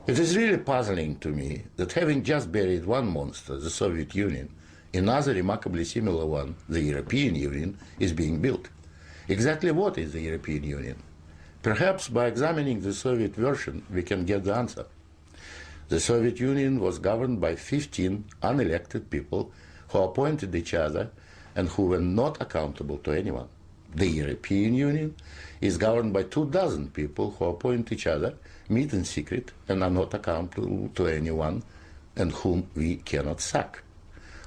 It is really puzzling to me that having just buried one monster, the Soviet Union, another remarkably similar one, the European Union, is being built. Exactly what is the European Union? Perhaps by examining the Soviet version we can get the answer. The Soviet Union was governed by 15 unelected people who appointed each other and who were not accountable to anyone. The European Union is governed by 24 people who appoint each other, meet in secret, and are not accountable to anyone, and whom we cannot sack.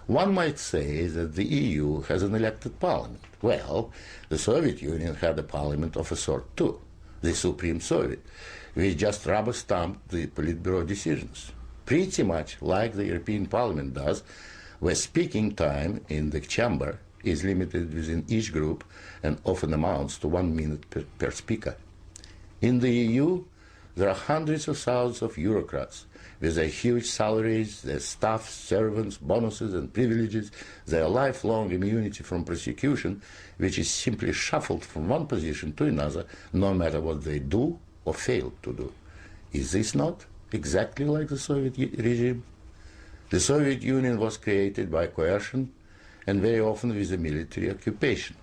One might say that the EU has an elected parliament. Well, the Soviet Union had a parliament of a sort too, the Supreme Soviet, which just rubber-stamped the Politburo decisions, pretty much like the European Parliament does, where speaking time in the chamber is limited within each group and often amounts to 1 minute per speaker. In the EU, there are hundreds of thousands of bureaucrats with their huge salaries, their staff, servants, bonuses and privileges, their lifelong immunity from prosecution, which is simply shuffled from one position to another, no matter what they do or fail to do. Is this not exactly like the Soviet regime? The Soviet Union was created by coercion and very often with a military occupation.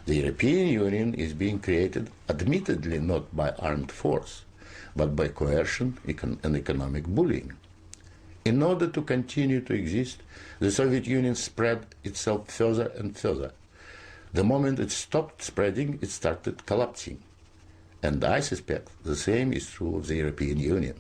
The European Union is being created admittedly not by armed force, but by coercion and economic bullying. In order to continue to exist, the Soviet Union spread itself further and further. The moment it stopped spreading, it started collapsing. And I suspect the same is true of the European Union.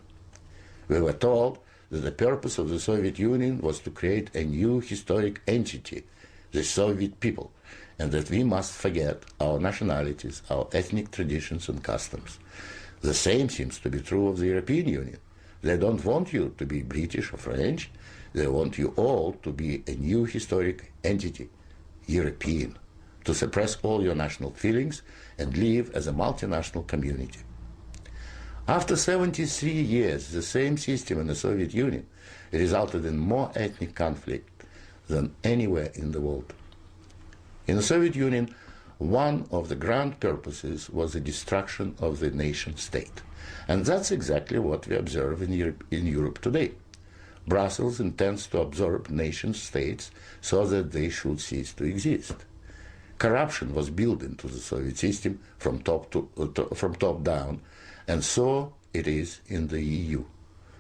We were told that the purpose of the Soviet Union was to create a new historic entity, the Soviet people, and that we must forget our nationalities, our ethnic traditions and customs. The same seems to be true of the European Union. They don't want you to be British or French. They want you all to be a new historic entity, European, to suppress all your national feelings and live as a multinational community. After 73 years, the same system in the Soviet Union resulted in more ethnic conflict than anywhere in the world. In the Soviet Union, one of the grand purposes was the destruction of the nation-state. And that's exactly what we observe in Europe today. Brussels intends to absorb nation-states so that they should cease to exist. Corruption was built into the Soviet system from top down, and so it is in the EU.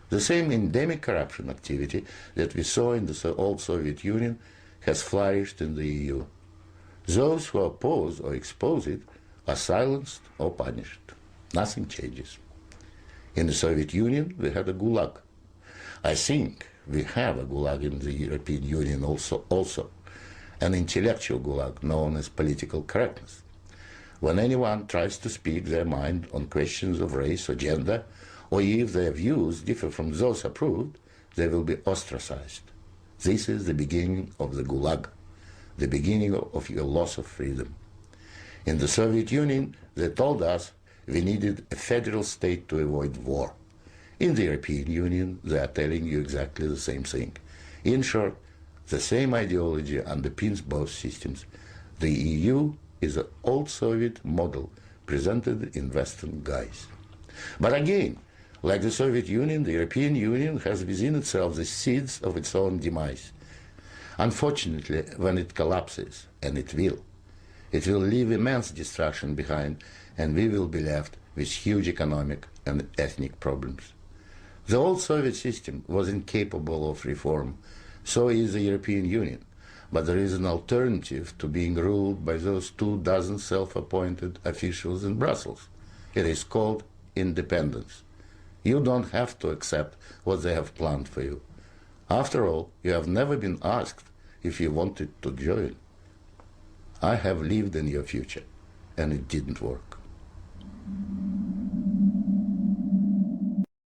The same endemic corruption activity that we saw in the old Soviet Union has flourished in the EU. Those who oppose or expose it are silenced or punished. Nothing changes. In the Soviet Union, we had a gulag. I think we have a gulag in the European Union also, an intellectual gulag known as political correctness. When anyone tries to speak their mind on questions of race or gender, or if their views differ from those approved, they will be ostracized. This is the beginning of the gulag, the beginning of your loss of freedom. In the Soviet Union, they told us we needed a federal state to avoid war. In the European Union, they are telling you exactly the same thing. In short, the same ideology underpins both systems. The EU is an old Soviet model presented in Western guise. But again, like the Soviet Union, the European Union has within itself the seeds of its own demise. Unfortunately, when it collapses, and it will leave immense destruction behind, and we will be left with huge economic and ethnic problems. The old Soviet system was incapable of reform, so is the European Union. But there is an alternative to being ruled by those 24 self-appointed officials in Brussels. It is called independence. You don't have to accept what they have planned for you. After all, you have never been asked if you wanted to join. I have lived in your future, and it didn't work.